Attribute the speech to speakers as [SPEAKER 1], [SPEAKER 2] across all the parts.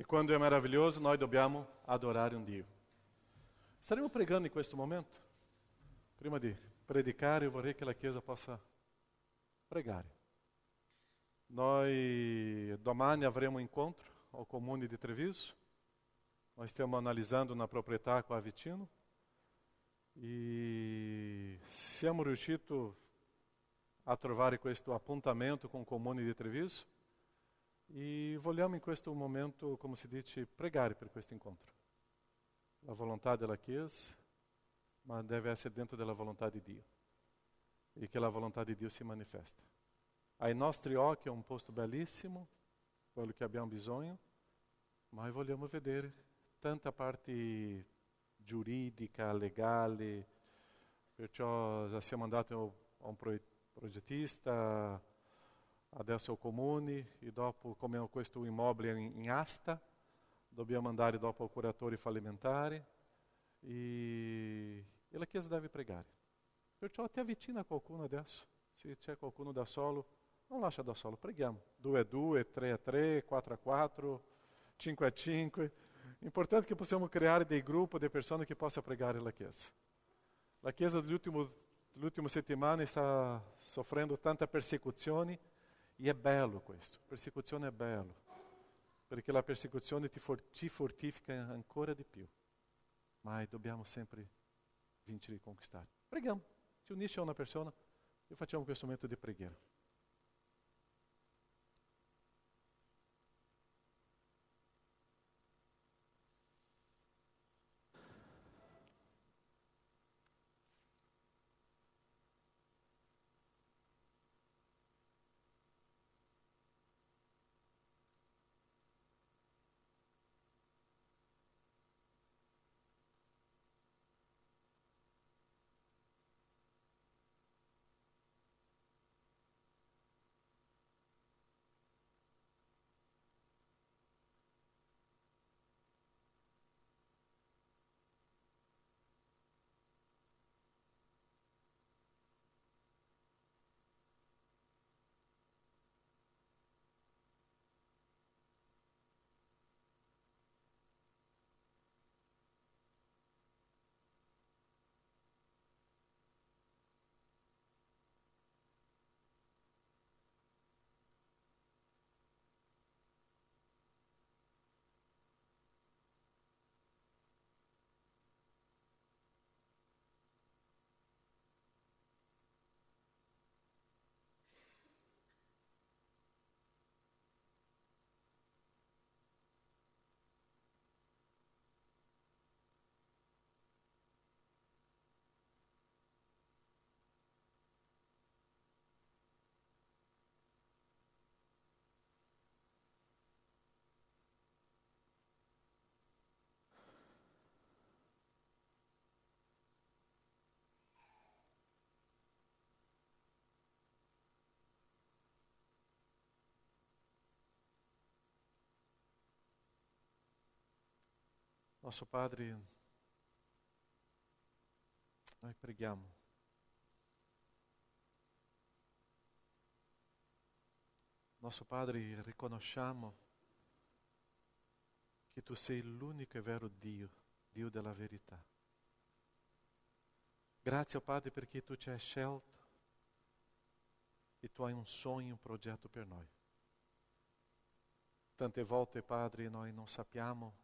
[SPEAKER 1] quando è meraviglioso, noi dobbiamo adorare un Dio. Staremo pregando in questo momento? Prima di predicare, io vorrei che la Chiesa possa pregare. Noi domani avremo um incontro ao Comune di Treviso. Nós stiamo analisando una proprietà qua vicino e siamo riusciti a trovare questo appuntamento com o Comune di Treviso e vogliamo in questo momento, come si dice, pregare per questo incontro. La volontà della Chiesa, ma deve essere dentro della volontà di Dio e che la volontà di Dio si manifesta. Ai nostri occhi è un posto bellissimo, quello che abbiamo bisogno, ma vogliamo vedere tanta parte giuridica, legale, perciò già siamo andati a un progettista, adesso al comune e dopo, come questo immobile è in asta, dobbiamo andare dopo al curatore fallimentare e la Chiesa deve pregare. Perciò ti avvicina a qualcuno adesso, se c'è qualcuno da solo, non lascia da solo, preghiamo. 2 a 2, 3 a 3, 4 a 4, 5 a 5. Importante che possiamo creare dei gruppi di persone che possano pregare la Chiesa. La Chiesa dell'ultima settimana sta soffrendo tanta persecuzione e è bello questo. Persecuzione è bello, perché la persecuzione ti fortifica ancora di più. Ma dobbiamo sempre vincere e conquistare. Preghiamo. Ti unisci a una persona e facciamo questo momento di preghiera. Nosso Padre, noi preghiamo. Nosso Padre, riconosciamo che Tu sei l'unico e vero Dio, Dio della verità. Grazie, Padre, perché Tu ci hai scelto e Tu hai un sogno, un progetto per noi. Tante volte, Padre, noi non sappiamo,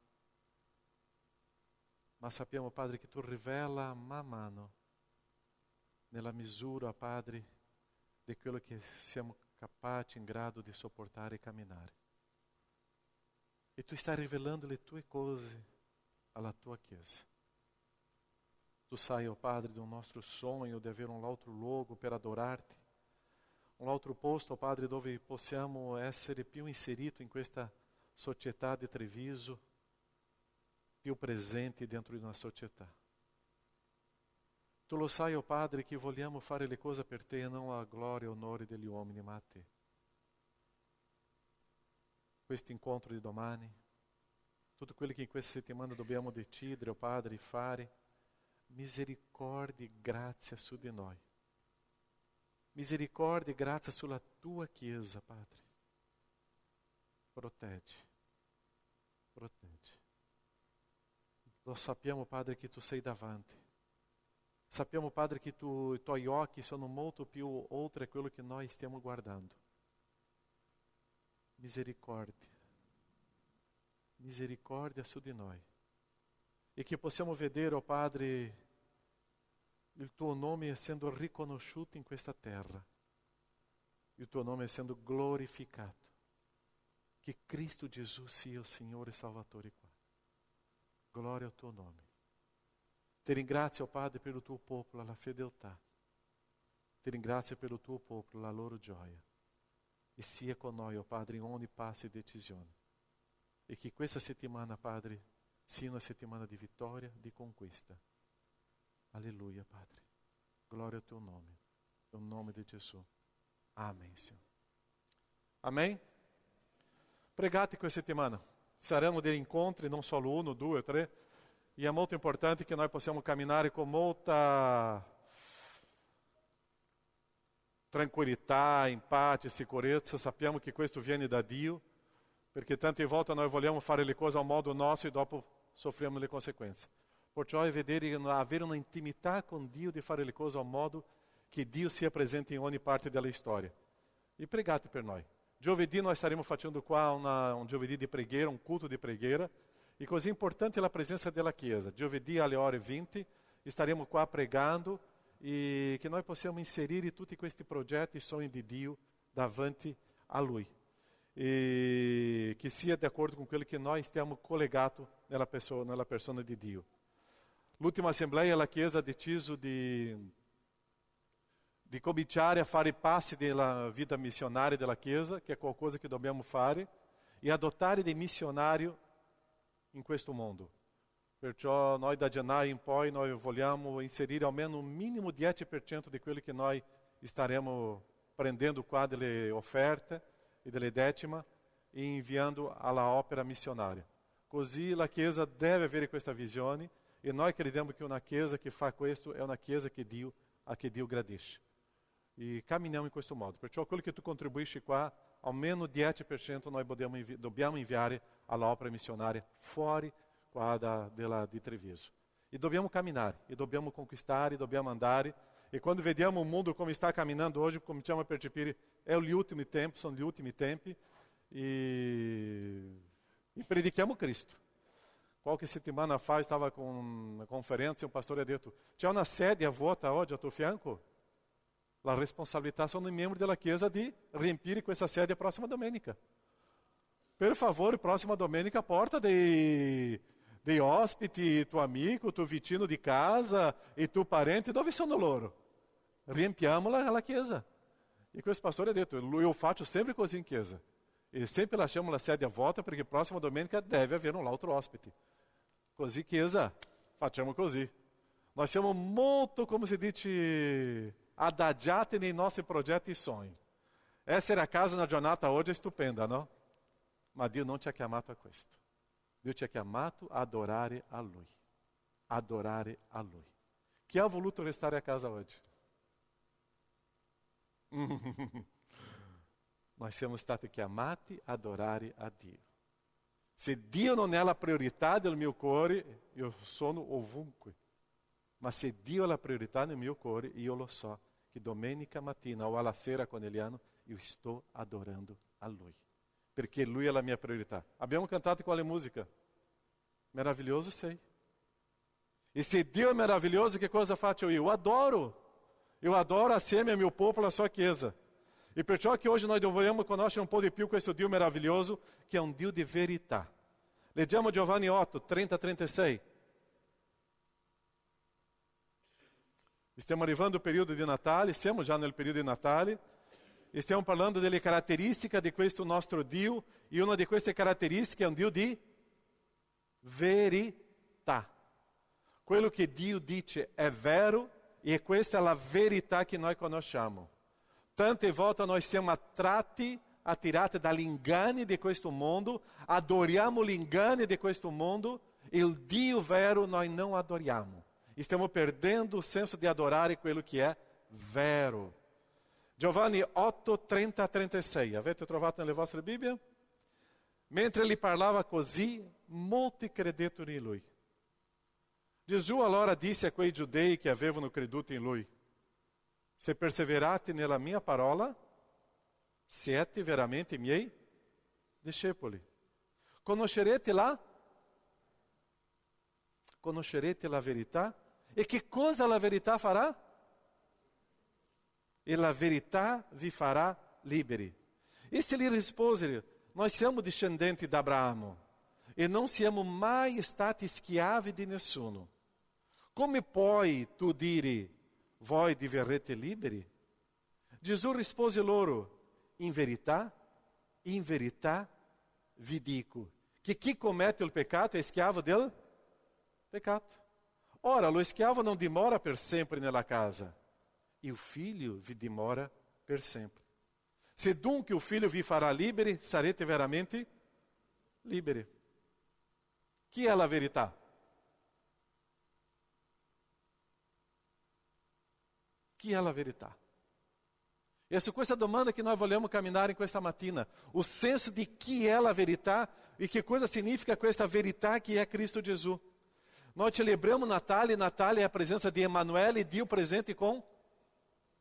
[SPEAKER 1] ma sappiamo, Padre, che Tu rivela man mano, nella misura, Padre, di quello che siamo capaci, in grado di sopportare e camminare. E Tu stai rivelando le Tue cose alla Tua Chiesa. Tu sai, ó Padre, do nostro sonho di avere un altro luogo per adorarti, un altro posto, ó Padre, dove possiamo essere più inseriti in questa società di Treviso, più presenti dentro di una società. Tu lo sai, ó Padre, che vogliamo fare le cose per Te e non a gloria e onore degli uomini, ma a Te. Questo incontro di domani, tutto quello che in questa settimana dobbiamo decidere, ó Padre, fare, misericórdia e grazia su di noi. Misericórdia e grazia sulla Tua Chiesa, Padre. Protegge Lo sappiamo, Padre, che tu sei davanti. Sappiamo, Padre, che i tuoi occhi sono molto più oltre quello che noi stiamo guardando. Misericordia. Misericordia su di noi. E che possiamo vedere, oh Padre, il tuo nome essendo riconosciuto in questa terra. Il tuo nome essendo glorificato. Che Cristo Gesù sia il Signore e Salvatore qua. Glória ao tuo nome. Ti ringrazio, Padre, pelo tuo popolo, la fedeltà. Ti ringrazio pelo tuo popolo, la loro gioia. E sia con noi, oh Padre, in ogni passo e decisione. E che questa settimana, Padre, sia una settimana di vittoria, di conquista. Alleluia, Padre. Glória ao tuo nome. No nome di Gesù. Amém, Senhor. Amém? Pregate questa settimana. Saranno degli incontri, non solo uno, due, tre. E è molto importante che noi possiamo camminare con molta tranquillità, empate, sicurezza. Sappiamo che questo viene da Dio, perché tante volte noi vogliamo fare le cose a modo nostro e dopo soffriamo le conseguenze. Perciò è vedere, avere una intimità con Dio di fare le cose a modo che Dio sia presente in ogni parte della storia. E pregate per noi. Giovedì noi staremo facendo qua un giovedì di preghiera, un culto di preghiera. E così importante è la presenza della Chiesa. Giovedì alle ore 20 staremo qua pregando e che noi possiamo inserire tutti questi progetti e sogni di Dio davanti a Lui. E che sia de acordo com quello che noi stiamo collegati nella persona di Dio. L'ultima assembleia, la Chiesa ha deciso di cominciare a fare passi della vita missionaria della Chiesa, che è qualcosa che dobbiamo fare, e adottare dei missionari in questo mondo. Perciò noi da gennaio in poi noi vogliamo inserire almeno un minimo 10% di quello che noi staremo prendendo qua delle offerte e delle decima e inviando alla opera missionaria. Così la Chiesa deve avere questa visione e noi crediamo che una Chiesa che fa questo è una Chiesa che Dio gradisce. E camminiamo in questo modo. Perciò quello che tu contribuisci qua, almeno 10% noi dobbiamo inviare alla opera missionaria fuori qua di Treviso. E dobbiamo camminare, e dobbiamo conquistare, e dobbiamo andare. E quando vediamo o mundo come está caminhando hoje, cominciamo a percepire, sono gli ultimi tempi, e predichiamo Cristo. Qualche settimana fa stava com una conferenza e un pastore ha detto, c'è una sedia vuota oggi a tuo fianco? La responsabilità sono i membri della Chiesa di riempire questa sedia prossima domenica. Per favore, prossima domenica porta dei ospiti, tuo amico, tuo vicino di casa e tuo parente, dove sono loro? Riempiamo la Chiesa. E questo pastore ha detto, io faccio sempre così in Chiesa. E sempre lasciamo la sedia vuota perché prossima domenica deve avere un altro ospite. Così, Chiesa, facciamo così. Noi siamo molto, come si dice, adagiati nei nostri progetti e sogni. Essere a casa na giornata oggi è stupenda, no? Ma Dio non ci ha chiamato a questo. Dio ci ha chiamato a adorare a Lui. Adorare a Lui. Chi ha voluto restare a casa oggi? Noi siamo stati chiamati a adorare a Dio. Se Dio non è la priorità del mio cuore, io sono ovunque. Ma se Dio è la priorità nel mio cuore, io lo so che domenica mattina o alla sera con Eliano, io sto adorando a Lui. Perché Lui è la mia priorità. Abbiamo cantato quale musica? Meraviglioso sei. E se Dio è meraviglioso, che cosa faccio io? Eu adoro assieme ao meu popolo, a sua Chiesa. E perciò che oggi noi dobbiamo conoscere un po' di più questo Dio meraviglioso, che è un Dio di verità. Leggiamo Giovanni 8, 30-36. Stiamo arrivando al periodo di Natale, siamo già nel periodo di Natale, e stiamo parlando delle caratteristiche di questo nostro Dio, e una di queste caratteristiche è un Dio di verità. Quello che Dio dice è vero, e questa è la verità che noi conosciamo. Tante volte noi siamo attirati dall'inganno di questo mondo, adoriamo l'inganno di questo mondo, e il Dio vero noi non adoriamo. Stiamo perdendo il senso di adorare quello che è vero. Giovanni 8, 30-36, avete trovato nelle vostre Bibbie? Mentre gli parlava così, molti credettero in Lui. Gesù allora disse a quei giudei che avevano creduto in lui: se perseverate nella mia parola, siete veramente miei discepoli. Conoscerete la verità. E che cosa la verità farà? E la verità vi farà liberi. Essi lhe risposero: nós siamo discendenti di Abramo e non siamo mai stati schiavi di nessuno. Come puoi tu dire, voi diverrete liberi? Gesù rispose loro: in verità vi dico che chi commette il peccato è schiavo del peccato. Ora, lo schiavo non dimora per sempre nella casa, il figlio vi dimora per sempre. Se dunque il figlio vi farà liberi, sarete veramente liberi. Chi è la verità? Chi è la verità? E è su questa domanda che noi vogliamo camminare in questa mattina. O senso di chi è la verità e che cosa significa questa verità che è Cristo Gesù. Noi celebramos Natal e Natal é a presença de Emmanuel e Dio presente com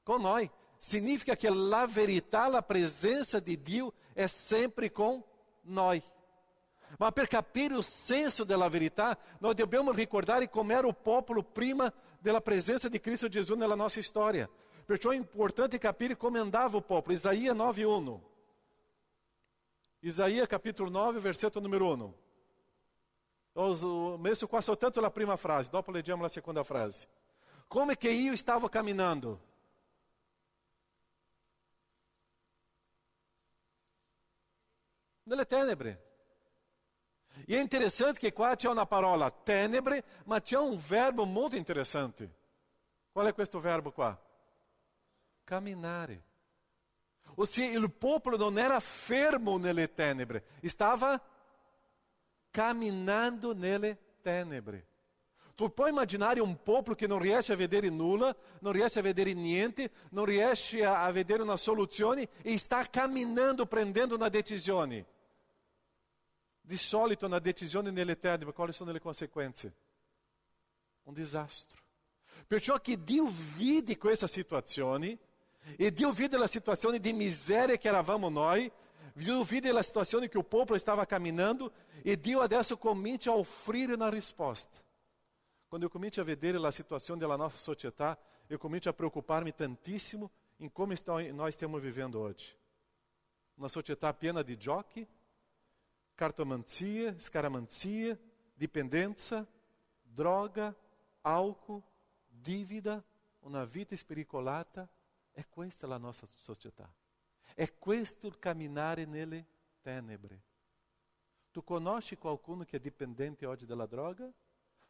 [SPEAKER 1] noi. Significa que a verità, a presença de Dio é sempre com noi. Ma per capire il senso della verità, noi dobbiamo ricordare come era o popolo prima della presenza di Cristo Gesù nella nostra storia. Perciò è importante capire come andava o popolo. Isaías 9:1. Isaías capítulo 9, versetto numero 1. Ho messo qua soltanto la prima frase, dopo leggiamo la seconda frase. Come che io stavo camminando? Nelle tenebre. E è interessante che qua c'è una parola tenebre, ma c'è un verbo molto interessante. Qual è questo verbo qua? Camminare. Ossia, il popolo non era fermo nelle tenebre, stava camminando nelle tenebre. Tu puoi immaginare un popolo che non riesce a vedere nulla, non riesce a vedere niente, non riesce a vedere una soluzione e sta camminando, prendendo una decisione. Di solito una decisione nelle tenebre, quali sono le conseguenze? Un disastro. Perciò che Dio vide questa situazione, e Dio vide la situazione di miseria che eravamo noi, Dio vide la situazione che il popolo stava camminando, e Dio adesso comincia a offrire una risposta. Quando eu comincio a vedere la situazione della nostra società, eu comincio a preocupar-me tantissimo em como nós estamos vivendo hoje. Uma società piena di giochi, cartomancia, scaramanzia, dipendenza, droga, álcool, dívida, una vita spericolata. È questa la nostra società. È questo il camminare nelle tenebre. Tu conosci qualcuno che è dipendente oggi della droga?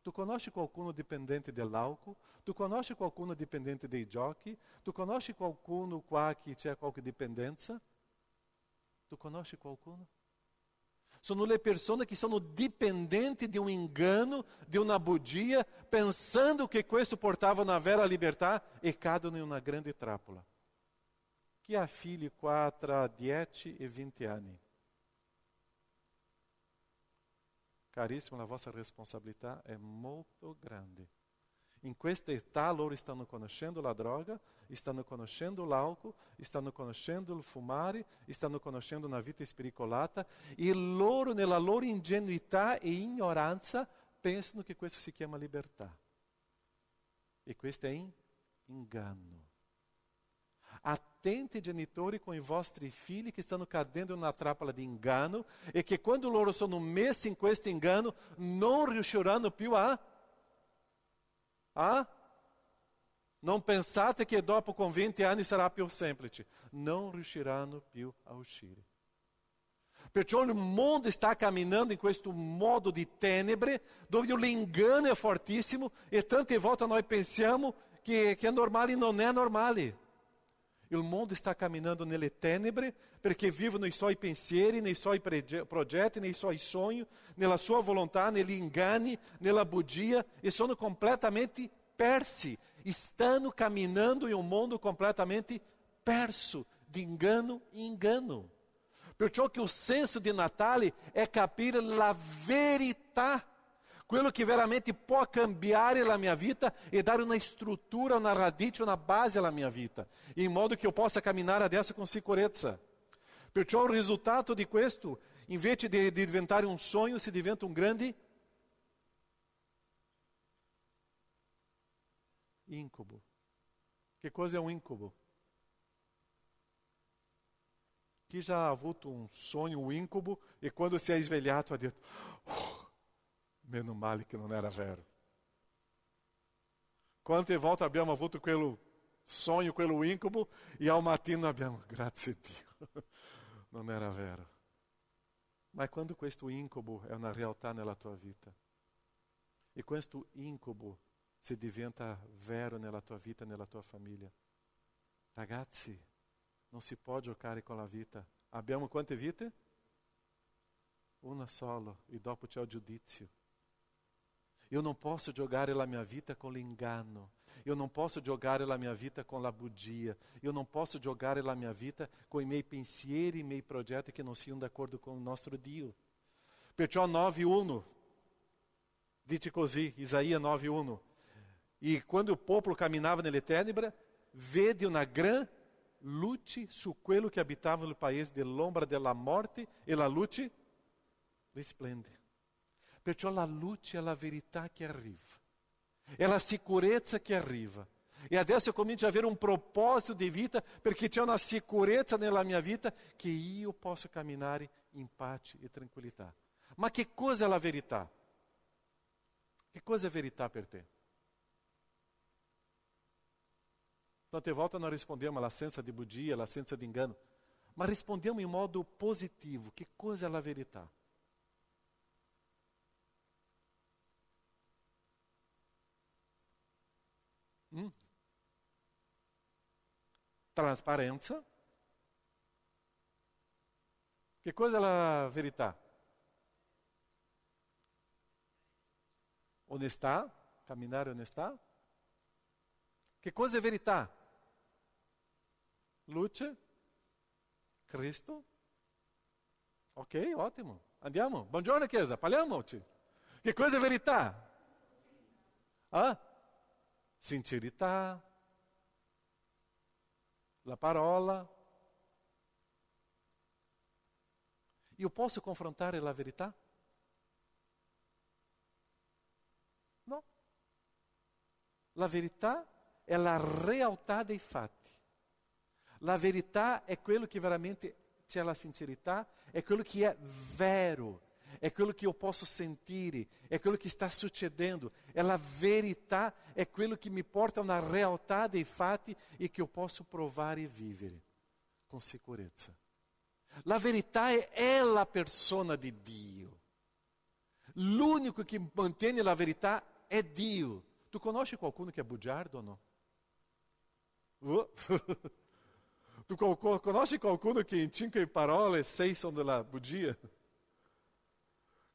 [SPEAKER 1] Tu conosci qualcuno dipendente dell'alcol? Tu conosci qualcuno dipendente dei giochi? Tu conosci qualcuno qua che c'è qualche dipendenza? Tu conosci qualcuno? Sono le persone che sono dipendenti di un inganno, di una bugia, pensando che questo portava una vera libertà e cadono in una grande trappola. Chi ha figli qua tra 10 e 20 anni? Carissimo, la vostra responsabilità è molto grande. In questa età loro stanno conoscendo la droga, stanno conoscendo l'alcol, stanno conoscendo il fumare, stanno conoscendo una vita spericolata e loro, nella loro ingenuità e ignoranza, pensano che questo si chiama libertà. E questo è inganno. Attenti genitori com i vostri figli che stanno cadendo in una trappola di inganno e che quando loro sono messi in questo inganno non riusciranno più non pensate che dopo con 20 anni sarà più semplice. Non riusciranno più a uscire. Perciò il mondo sta camminando in questo modo di tenebre, dove l'ingano è fortissimo e tante volte noi pensiamo che è normale e non è normale. Il mondo sta camminando nelle tenebre perché vive nei suoi pensieri, nei suoi progetti, nei suoi sogni, nella sua volontà, negli inganni, nella bugia e sono completamente persi. Stanno camminando in un mondo completamente perso di inganno in inganno. Perciò che il senso di Natale è capire la verità. quello che veramente può cambiare la mia vita e dare una struttura, una radice, una base alla mia vita, in modo che io possa camminare adesso con sicurezza. Perciò il risultato di questo, invece di diventare un sogno, si diventa un grande incubo. Che cosa è un incubo? Chi già ha avuto un sogno, un incubo, e quando si è svegliato ha detto, meno male che non era vero. Quante volte abbiamo avuto quello sogno, quello incubo, e al mattino abbiamo, grazie a Dio, non era vero. Ma quando questo incubo è una realtà nella tua vita, e questo incubo si diventa vero nella tua vita e nella tua famiglia, ragazzi, non si può giocare con la vita. Abbiamo quante vite? Una sola, e dopo c'è il giudizio. Io non posso giocare la mia vita con l'inganno. Io non posso giocare la mia vita con la bugia. Io non posso giocare la mia vita con i miei pensieri, i miei progetti che non siano d'accordo con il nostro Dio. Perciò 9:1 dice così, Isaia 9:1. E quando il popolo camminava nelle tenebre, vede una gran luce su quello che abitava no paese dell'ombra della morte, e la luce risplende. Perciò la luce è la verità che arriva, è la sicurezza che arriva. E adesso eu comincio a avere un proposito di vita, perché c'è una sicurezza nella mia vita che io posso camminare in pace e tranquillità. Ma che cosa è la verità? Che cosa è verità per te? Tante volte nós respondemos all'assenza di bugia, all'assenza di engano, ma rispondiamo in modo positivo. Che cosa è la verità? Trasparenza. Che cosa è la verità? Onestà, camminare onestà. Che cosa è verità? Luce? Cristo? Ok, ottimo. Andiamo. Buongiorno Chiesa, parliamoci. Che cosa è verità? Sincerità, la parola. Io posso confrontare la verità? No. La verità è la realtà dei fatti. La verità è quello che veramente c'è la sincerità, è quello che è vero, è quello che io posso sentire, è quello che sta succedendo. E la verità è quello che mi porta a una realtà dei fatti e che io posso provare e vivere con sicurezza. La verità è la persona di Dio. L'unico che mantiene la verità è Dio. Tu conosci qualcuno che è bugiardo o no? Tu conosci qualcuno che in 5 parole 6 sono della bugia?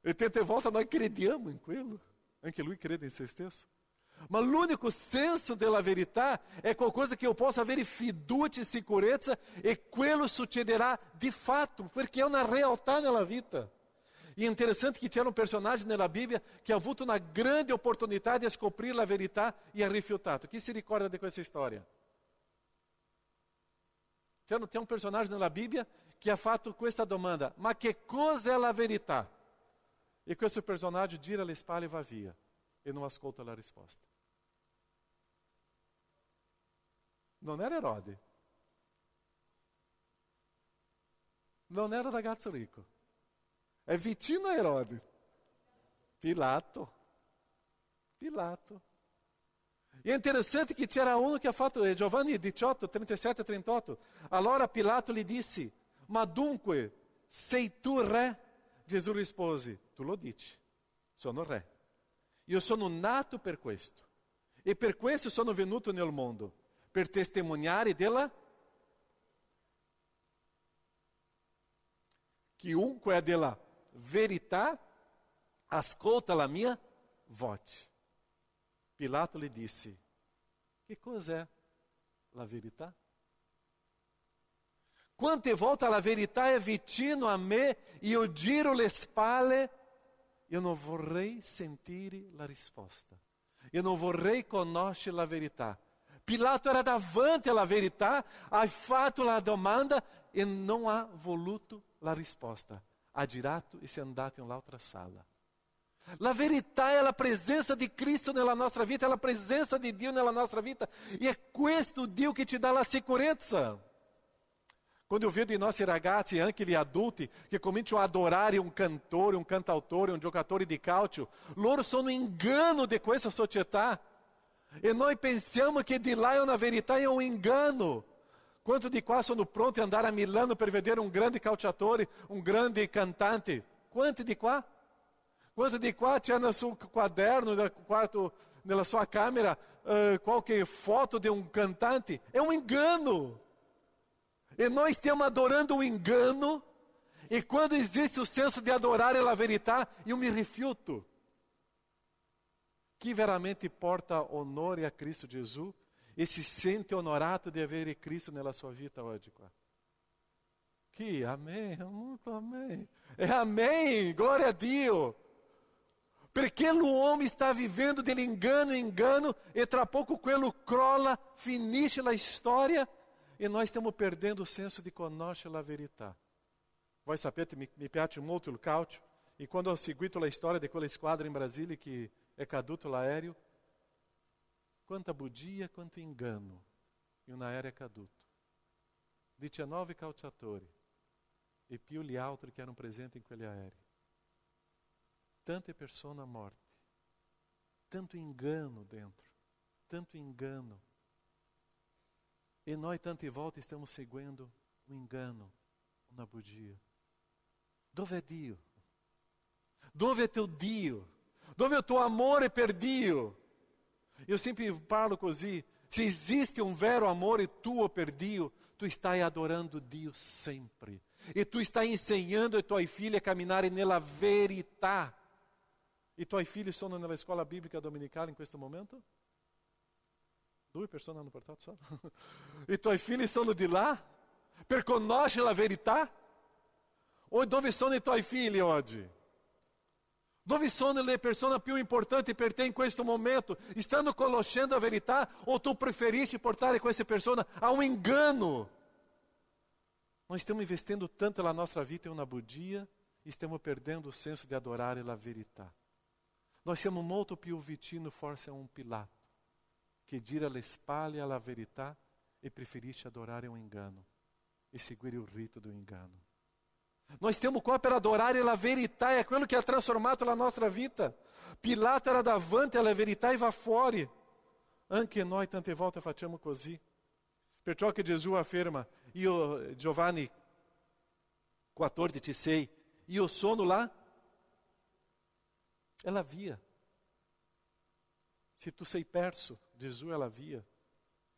[SPEAKER 1] E tante volte nós crediamo in quello. Anche lui crede in se stesso. Ma l'unico senso della verità è qualcosa che eu possa avere fiducia e sicurezza, e quello succederà di fatto, perché è una realtà nella vita. E è interessante que c'era um personagem nella Bíblia que ha avuto una grande opportunità di scoprire la verità e ha rifiutato. Chi si ricorda di questa storia? Tem um personagem nella Bíblia que ha fatto questa domanda: ma che cosa è la verità? E questo personaggio gira le spalle e va via, e non ascolta la risposta. Non era Erode. Non era ragazzo ricco. È vicino a Erode. Pilato. E è interessante che c'era uno che ha fatto, Giovanni 18, 37 e 38. Allora Pilato gli disse: ma dunque, sei tu re? Gesù rispose: tu lo dici, sono re. Io sono nato per questo, e per questo sono venuto nel mondo, per testimoniare della... Chiunque è della verità, ascolta la mia voce. Pilato lhe disse: che cos'è la verità? Quante volte la verità è vicino a me e io giro le spalle io non vorrei sentire la risposta. Io non vorrei conoscere la verità. Pilato era davanti alla verità, ha fatto la domanda e non ha voluto la risposta. Ha girato e si è andato in un'altra sala. La verità è la presenza di Cristo nella nostra vita, è la presenza di Dio nella nostra vita. E è questo Dio che ti dà la sicurezza. Quando eu vedo i nostri ragazzi, anche gli adulti, che cominciano a adorare un cantore, un cantautore, un giocatore di calcio, loro sono engano di questa società. E noi pensiamo che di là è una verità e è un engano. Quanto di qua sono pronti ad andare a Milano per vedere un grande calciatore, un grande cantante? Quanti di qua? Quanto di qua c'è nel suo quaderno, nel quarto, nella sua camera, qualche foto di un cantante? È un engano. E nós stiamo adorando o engano, e quando existe o senso de adorar a verità, io mi rifiuto. Chi veramente porta onore a Cristo Gesù e si sente onorato di avere Cristo nella sua vita oggi qua? Chi? Amém, muito amém. É amém, glória a Dio. Perché l'uomo sta vivendo dell'inganno in inganno e tra poco quello crolla, finisce la storia e nós stiamo perdendo o senso di conoscere la verità. Voi sapete, mi piace molto il calcio e quando ho seguito la storia di quella squadra in Brasile che è caduto l'aereo, quanta bugia, quanto engano in un aereo caduto. 19 calciatori e più gli altri che erano presenti in quegli aerei. Tante persone morte, tanto engano dentro, tanto engano. E noi tante volte stiamo seguendo um engano, uma bugia. Dove è Dio? Dove è teu Dio? Dove è il tuo amore per Dio? Eu sempre parlo così, se existe um vero amore tuo per Dio, tu stai adorando Dio sempre. E tu stai insegnando ai tuoi figli a camminare nella verità. I tuoi figli sono nella scuola biblica domenicale in questo momento? 2 persone hanno portato solo? I tuoi figli sono di là per conoscere la verità? O dove sono i tuoi figli oggi? Dove sono le persone più importanti per te in questo momento? Stanno conoscendo la verità o tu preferisci portare queste persone a un engano? Nós stiamo investendo tanto la nostra vita in una bugia e stiamo perdendo il senso di adorare la verità. Nós siamo molto più vicino forse a un Pilato che gira le spalle alla verità e preferisce adorare un engano e seguire il rito do engano. Nós stiamo qua per adorare la verità, è quello che ha trasformato la nostra vita. Pilato era davanti alla verità e va fuori. Anche noi tante volte facciamo così. Perciò che Gesù afferma, Giovanni 14,6, io sono è la via. Se tu sei perso, Gesù è la via.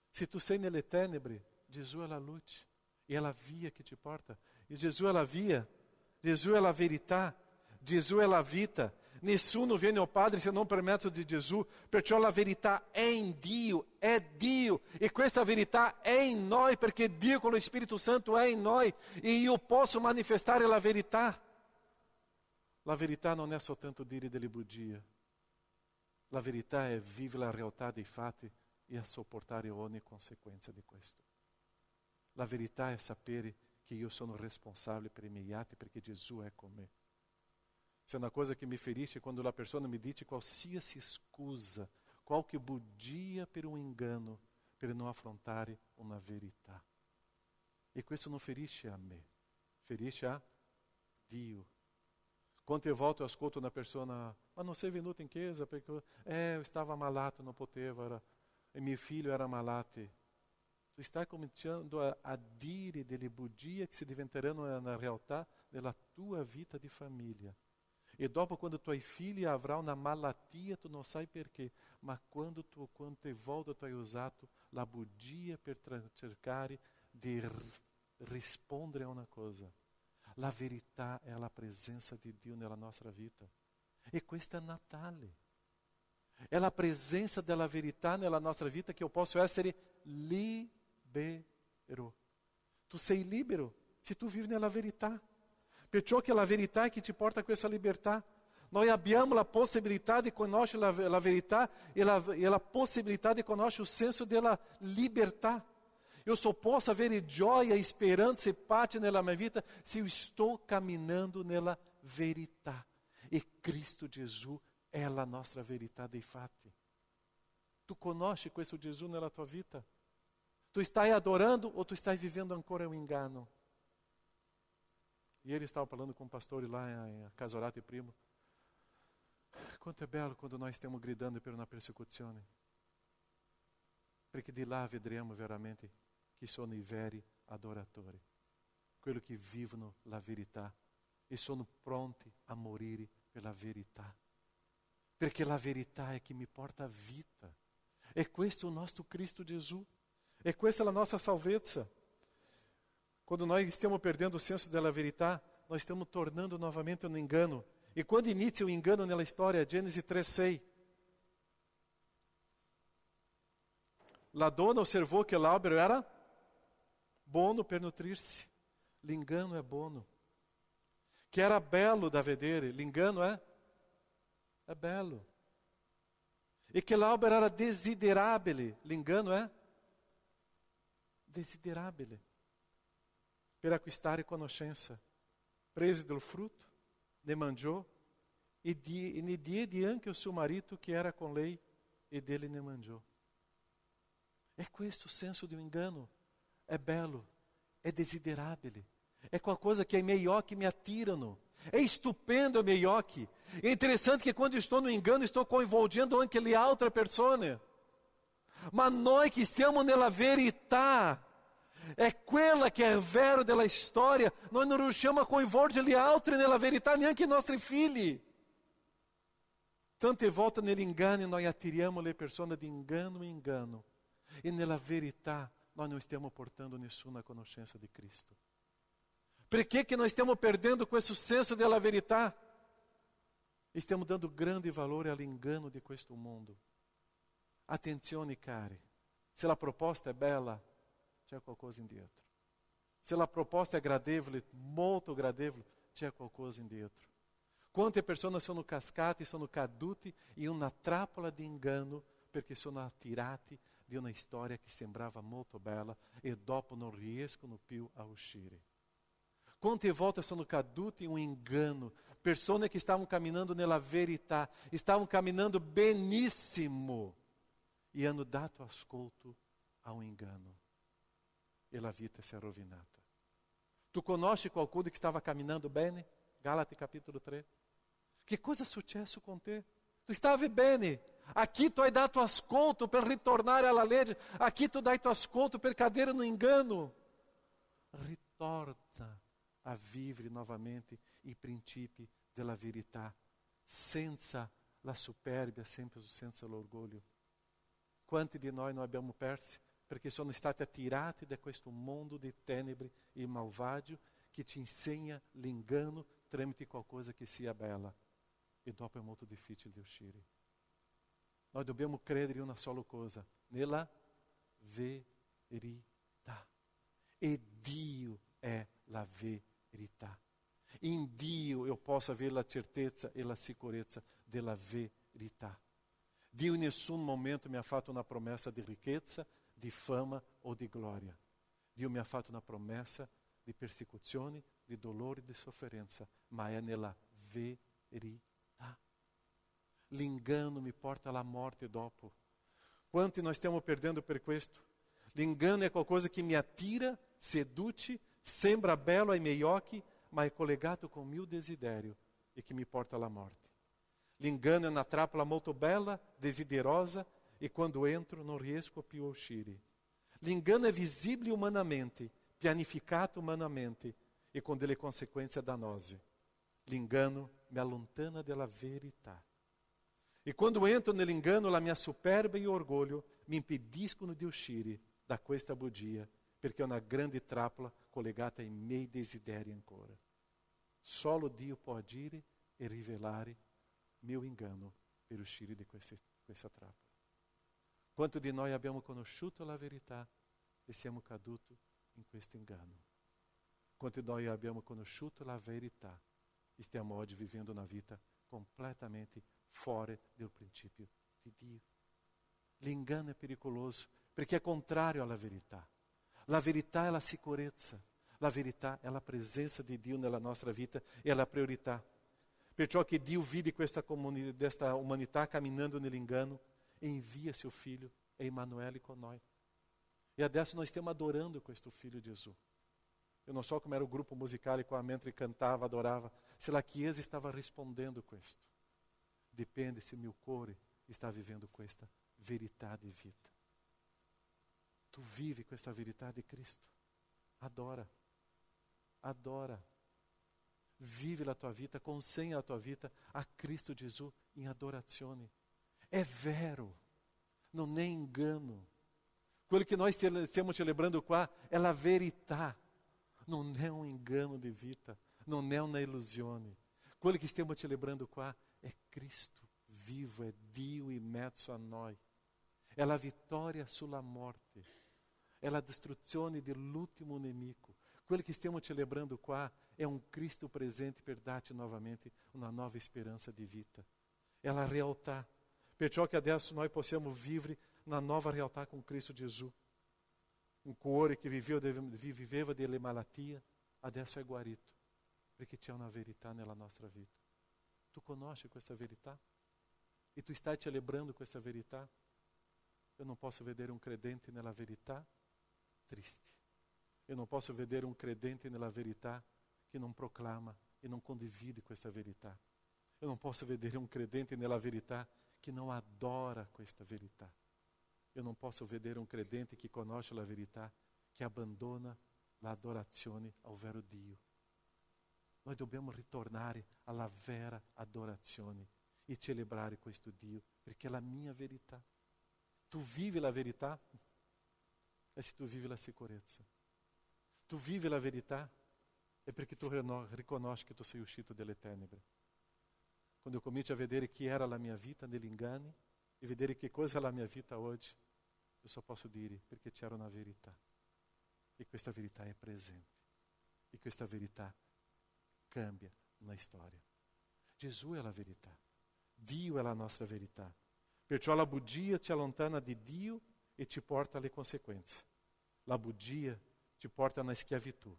[SPEAKER 1] Se tu sei nelle tenebre, Gesù è la luce. E è la via che ti porta. E Gesù è la via. Gesù è la verità. Gesù è la vita. Nessuno viene ao Padre se non per mezzo di Gesù. Perciò la verità è in Dio. È Dio. E questa verità è in noi perché Dio con lo Spirito Santo è in noi. E io posso manifestare la verità. La verità non è soltanto dire delle bugie. La verità è vivere la realtà dei fatti e a sopportare ogni conseguenza di questo. La verità è sapere che io sono responsabile per i miei atti perché Gesù è con me. Se è una cosa che mi ferisce quando la persona mi dice qualsiasi scusa, qualche bugia per un inganno, per non affrontare una verità. E questo non ferisce a me, ferisce a Dio. Quante volte eu ascolto una persona, ma non sei venuto in chiesa perché eu stavo malato, non potevo, e mio figlio era malato. Tu stai cominciando a dire delle bugie che si diventeranno na realtà della tua vita di famiglia. E dopo, quando tuoi figli avranno una malattia, tu non sai perché, ma quante volte tu hai usato la bugia per cercare di rispondere a una cosa. La verità è la presenza di Dio nella nostra vita. E questo è Natale. È la presenza della verità nella nostra vita che io posso essere libero. Tu sei libero se tu vivi nella verità. Perciò che la verità è che ti porta a questa libertà. Noi abbiamo la possibilità di conoscere la verità e la possibilità di conoscere il senso della libertà. Io só posso avere gioia, speranza e pace nella mia vita se io sto camminando nella verità. E Cristo Gesù è la nostra verità dei fatti. Tu conosci questo Gesù nella tua vita? Tu stai adorando ou tu stai vivendo ancora um engano? Ieri stavo parlando com pastores lá em Casorate Primo. Quanto é belo quando nós stiamo gridando per una persecuzione. Perché di là vedremo veramente chi sono i veri adoratori. Quelli che vivono la verità e sono pronti a morire per la verità. Perché la verità è che mi porta a vita. È questo il nostro Cristo Gesù. E questa è la nostra salvezza. Quando noi stiamo perdendo o senso della verità, nós stiamo tornando novamente um engano. E quando inicia o engano nella storia, Gênesis 3:6. La donna osservò che l'albero era buono per nutrir-se. L'ingano è buono. Che era bello da vedere. L'ingano è bello. E che l'albero era desiderabile. L'ingano è desiderabile. Per acquistare conoscenza. Preso del frutto, ne mangiò e ne diede anche ao suo marito che era con lei e dele ne mangiò. È questo il senso di un engano. È bello, è desiderabile, è qualcosa che ai miei occhi mi attirano. È stupendo ai miei occhi. È interessante che quando estou no engano, estou coinvolgendo anche le altre persone. Ma noi che stiamo nella verità, è quella che è vero della storia, noi non riusciamo a coinvolgere gli altri nella verità, neanche i nostri figli. Tante volte nell'inganno noi attiriamo le persone di inganno in inganno e nella verità noi non stiamo portando nessuna conoscenza di Cristo. Perché che noi stiamo perdendo questo senso della verità? Stiamo dando grande valore all'inganno di questo mondo. Attenzione cari, se la proposta è bella, c'è qualcosa indietro. Se la proposta è gradevole, molto gradevole, c'è qualcosa indietro. Quante persone sono cascate, sono cadute in una trappola di inganno perché sono attirati di una storia che sembrava molto bella e dopo non riescono più a uscire. Quante volte sono cadute in un inganno, persone che stavano camminando nella verità, stavano camminando benissimo e hanno dato ascolto a un inganno. E la vita si è rovinata. Tu conosci qualcuno che stava camminando bene? Galati capitolo 3. Che cosa è successo con te? Tu stavi bene. Aqui tu hai dato ascolto per ritornare alla legge. Aqui tu dai tuo ascolto per cadere no engano. Ritorna a vivere novamente i principi della verità, senza la superbia, sempre senza l'orgoglio. Quanti di noi non abbiamo persi perché sono stati attirati da questo mondo di tenebre e malvagio che ti insegna l'ingano tramite qualcosa che sia bella e dopo è molto difficile di uscire. Noi dobbiamo credere in una sola cosa, nella verità. E Dio è la verità. In Dio eu posso avere la certezza e la sicurezza della verità. Dio in nessun momento mi ha fatto una promessa di ricchezza, di fama o di gloria. Dio mi ha fatto una promessa di persecuzioni, di dolore e di sofferenza, ma è nella verità. L'ingano mi porta alla morte dopo. Quanti nós stiamo perdendo per questo? L'ingano è qualcosa che mi attira, seduce, sembra bello ai miei occhi, ma è collegato con il mio desiderio e che mi porta alla morte. L'ingano è una trappola molto bella, desiderosa, e quando entro non riesco più a uscire. L'ingano è visibile umanamente, pianificato umanamente e con delle conseguenze dannose. L'ingano mi allontana dalla verità. E quando entro nell'inganno, la mia superbia e orgoglio mi impediscono di uscire da questa bugia, perché è una grande trappola collegata ai miei desideri ancora. Solo Dio può agire e rivelare mio inganno per uscire di questa trappola. Quanto di noi abbiamo conosciuto la verità e siamo caduti in questo inganno? Quanto di noi abbiamo conosciuto la verità e stiamo oggi vivendo una vita completamente fora do princípio de Dio. L'ingano è pericoloso perché è contrario alla verità. La verità è la sicurezza, la verità è la presenza di Dio nella nostra vita, è la priorità. Perciò che Dio vide questa umanità camminando nell'ingano e invia seu Filho, Emanuele, con noi. E adesso nós stiamo adorando questo Figlio di Gesù. Eu non so como era o grupo musicale qua mentre cantava, adorava, se la Chiesa stava rispondendo questo. Depende se o meu cuore está vivendo questa verità di vita. Tu vive questa verità di Cristo. Adora. Adora. Vive la tua vita, consegna la tua vita a Cristo Gesù in adorazione. È vero, non è engano. Quello che noi stiamo celebrando qua è la verità. Non è un engano di vita, non è una illusione. Quello che stiamo celebrando qua è Cristo vivo, è Dio in mezzo a noi. È la vittoria sulla morte, è la distruzione dell'ultimo nemico. Quello che stiamo celebrando qua è un Cristo presente per darti novamente una nuova speranza di vita. È la realtà. Perciò che adesso noi possiamo vivere na nova realtà com Cristo Gesù. Um cuore che viveva delle malattie, adesso è guarito, perché c'è una verità nella nostra vita. Tu conosci questa verità? E tu stai celebrando questa verità? Eu não posso vedere un credente nella verità triste. Eu não posso vedere un credente nella verità che non proclama e non condivide questa verità. Eu não posso vedere un credente nella verità che non adora questa verità. Eu não posso vedere un credente che conosce la verità, che abbandona l'adorazione al vero Dio. Noi dobbiamo ritornare alla vera adorazione e celebrare questo Dio, perché è la mia verità. Tu vivi la verità? E se tu vivi la sicurezza? Tu vivi la verità? È perché tu riconosci che tu sei uscito dalle tenebre. Quando eu comincio a vedere chi era la mia vita negli inganni e vedere che cosa è la mia vita oggi, eu só posso dire perché c'era una verità. E questa verità è presente. E questa verità cambia na storia. Gesù è la verità. Dio è la nostra verità. Perciò la bugia ti allontana di Dio e ti porta alle conseguenze. La bugia ti porta na schiavitù.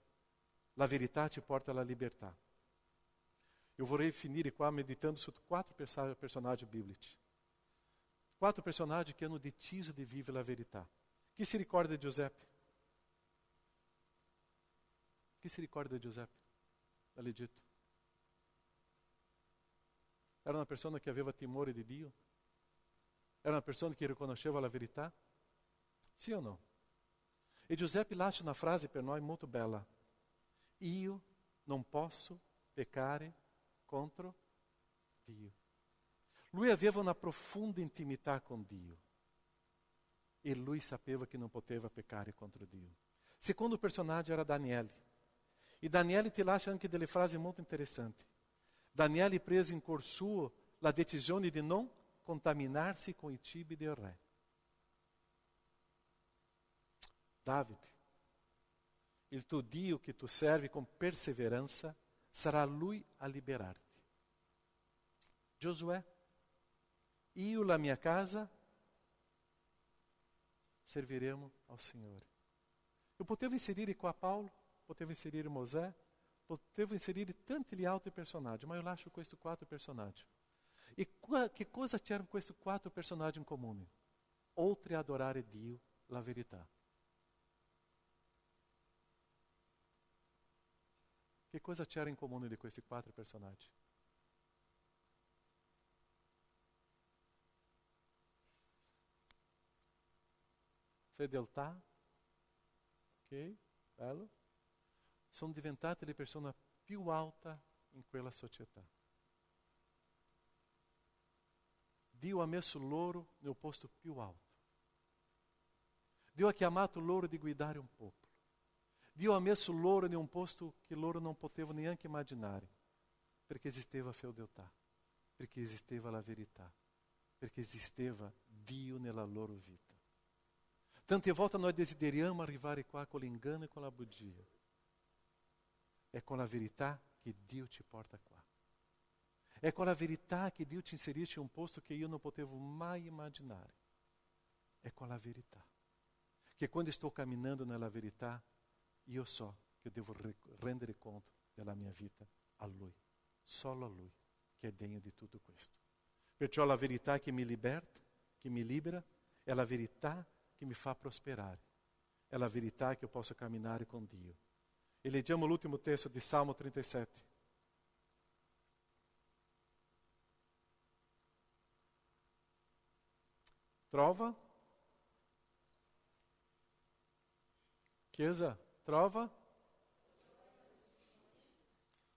[SPEAKER 1] La verità ti porta alla libertà. Eu vorrei finire qua meditando su 4 personaggi biblici. 4 personaggi che hanno deciso di vivere la verità. Chi si ricorda di Giuseppe? Chi si ricorda di Giuseppe dall'Egitto? Era una persona che aveva timore di Dio? Era una persona che riconosceva la verità? Sì o no? E Giuseppe lascia una frase per noi molto bella. Io non posso peccare contro Dio. Lui aveva una profonda intimità con Dio. E lui sapeva che non poteva peccare contro Dio. Secondo personaggio era Daniele. E Daniele ti lascia anche delle frasi molto interessanti. Daniele prese in cuor suo la decisione di non contaminarsi con i cibi del re. Davide, il tuo Dio che tu servi con perseveranza sarà Lui a liberarti. Giosuè, io e la mia casa serviremo al Signore. Eu potevo inserire qua Paulo, potevo inserire Mosè, potevo inserire tanti altri personaggi, ma io lascio questi 4 personaggi. E che cosa c'erano questi 4 personaggi in comune? Oltre a adorare Dio, la verità. Che cosa c'era in comune di questi 4 personaggi? Fedeltà, ok, bello. Sono diventate le persone più alte in quella società. Dio ha messo loro nel posto più alto. Dio ha chiamato loro di guidare un popolo. Dio ha messo loro in un posto che loro non potevano neanche immaginare, perché esisteva fedeltà, perché esisteva la verità, perché esisteva Dio nella loro vita. Tante volte noi desideriamo arrivare qua con l'ingano e con la bugia. È con la verità che Dio ci porta qua. É quella verità che Dio ci inserisce in un posto che io non potevo mai immaginare. È quella verità. Che quando sto camminando nella verità, io so che devo rendere conto della mia vita a Lui. Solo a Lui, che è degno di tutto questo. Perciò la verità che mi liberta, che mi libera, è la verità che mi fa prosperare. È la verità che io posso camminare con Dio. E leggiamo l'ultimo testo di Salmo 37. Trova? Chiesa, trova?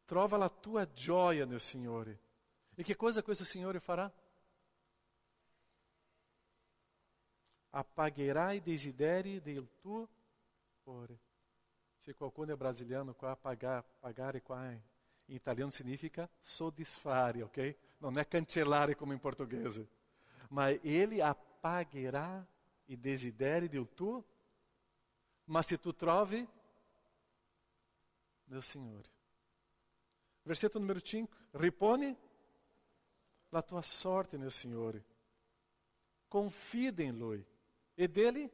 [SPEAKER 1] Trova la tua gioia nel Signore. E che cosa questo Signore farà? Apagherà i desideri del tuo cuore. Se qualcuno è brasiliano, qua pagare qua in italiano significa soddisfare, ok? Non è cancellare come in portoghese. Ma Ele apagherà i desideri del tuo. Ma se tu trovi nel Signore. Versetto numero 5. Riponi la tua sorte nel Signore. Confida in Lui. Ed Ele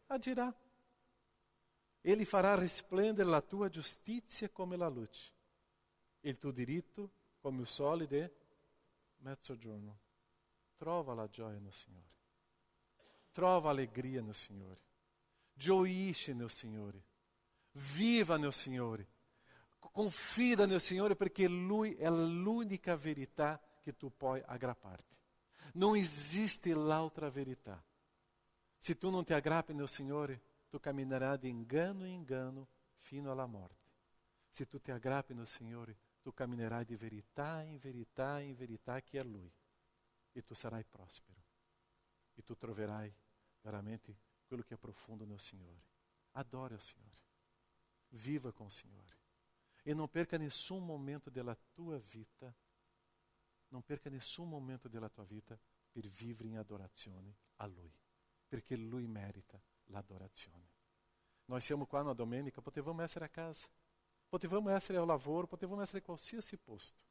[SPEAKER 1] agirà. Ele farà risplendere la tua giustizia come la luce, il tuo diritto come il sole di mezzogiorno. Trova la gioia nel Signore. Trova allegria nel Signore. Gioisce nel Signore. Viva nel Signore. Confida nel Signore perché Lui è l'unica verità che tu puoi aggrapparti. Non esiste l'altra verità. Se tu non ti aggrappi nel Signore, tu camminerai di inganno in inganno fino alla morte. Se tu ti aggrappi nel Signore, tu camminerai di verità in verità in verità che è Lui. E tu sarai prospero. E tu troverai veramente quello che è profondo nel Signore. Adora il Signore. Viva com o Signore. E não perca nessun momento della tua vita, non perca nessun momento della tua vita per vivere in adorazione a Lui. Perché Lui merita l'adorazione. Nós siamo qua na domenica, potevamo essere a casa, potevamo essere al lavoro, potevamo essere in qualsiasi posto,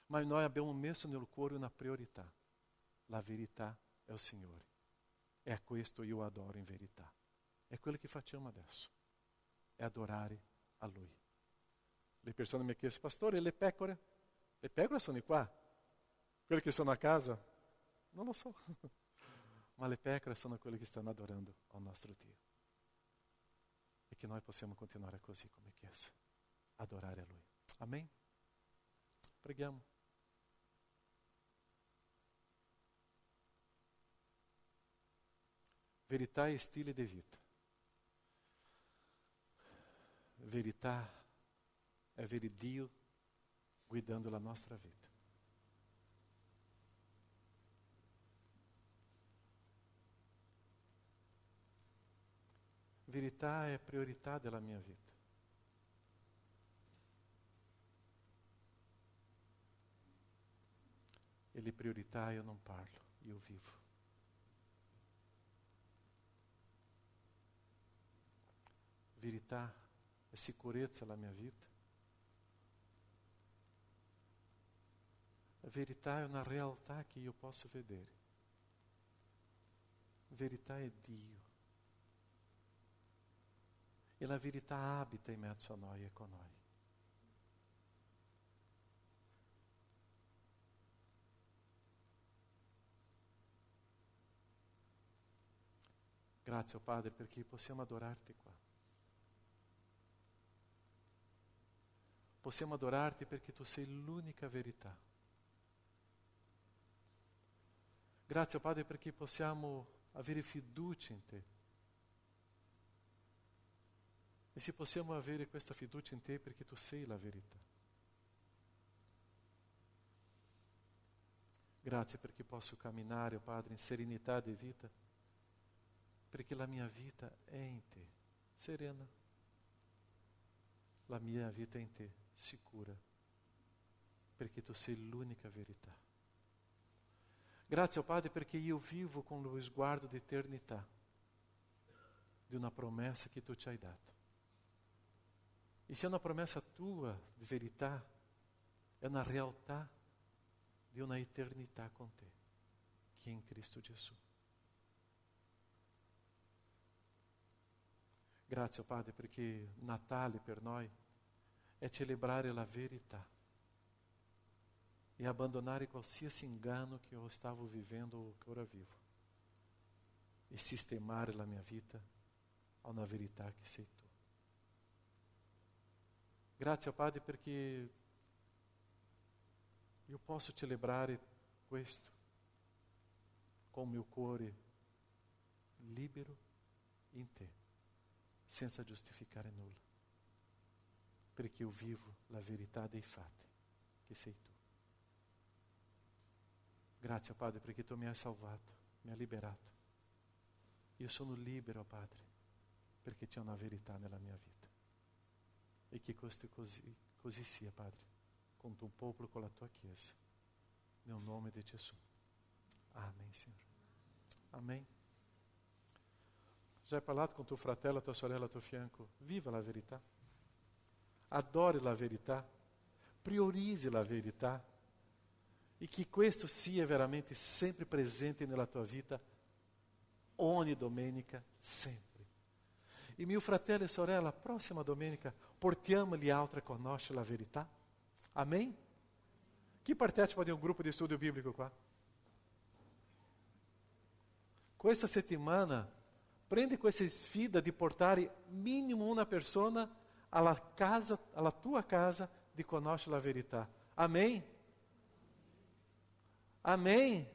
[SPEAKER 1] ma noi abbiamo messo nel cuore una priorità. La verità è il Signore. E a questo io adoro in verità. È quello che facciamo adesso. È adorare a Lui. Le persone mi chiedono, pastore, e le pecore? Le pecore sono qua. Quelle che sono a casa? Non lo so. Ma le pecore sono quelle che stanno adorando al nostro Dio. E che noi possiamo continuare così come Chiesa. Adorare a Lui. Amém? Preghiamo. Verità e stile di vita. Verità è avere Dio guidando la nostra vita. Verità è priorità della mia vita. E le priorità io non parlo, io vivo. Verità è sicurezza nella mia vita. La verità è una realtà che io posso vedere. Verità è Dio. E la verità abita in mezzo a noi e con noi. Grazie, oh Padre, perché possiamo adorarti qua. Possiamo adorarti perché tu sei l'unica verità. Grazie, oh Padre, perché possiamo avere fiducia in te. E se possiamo avere questa fiducia in te perché tu sei la verità. Grazie perché posso camminare, oh Padre, in serenità di vita, perché la mia vita è in te, serena. La mia vita è in te, sicura, perché tu sei l'unica verità. Grazie, oh Padre, perché io vivo con lo sguardo di eternità, di una promessa che tu ci hai dato. E se è una promessa tua di verità, è una realtà di una eternità con te, che è in Cristo Gesù. Grazie, Padre, perché Natale per noi è celebrare la verità e abbandonare qualsiasi inganno che io stavo vivendo o che ora vivo e sistemare la mia vita a una verità che sei tu. Grazie, Padre, perché io posso celebrare questo com o meu cuore libero in te, senza giustificare nulla, perché io vivo la verità dei fatti, che sei tu. Grazie, Padre, perché tu mi hai salvato, mi hai liberato. Io sono libero, Padre, perché c'è una verità nella mia vita. E che questo così sia, Padre, con tuo popolo, con la tua Chiesa. Nel nome di Gesù. Amém, Signore. Amém. Já hai parlato con tuo fratello, tua sorella al tuo fianco? Viva la verità. Adore la verità. Priorizzi la verità. E che questo sia veramente sempre presente nella tua vita, ogni domenica, sempre. E mio fratello e sorella, prossima domenica, portiamo-lhe altro a conoscere la verità. Amém? Chi partecipa di un gruppo di studio biblico qua? Questa settimana, prendi questa sfida di portare minimo una persona alla tua casa di conoscere la verità. Amém? Amém?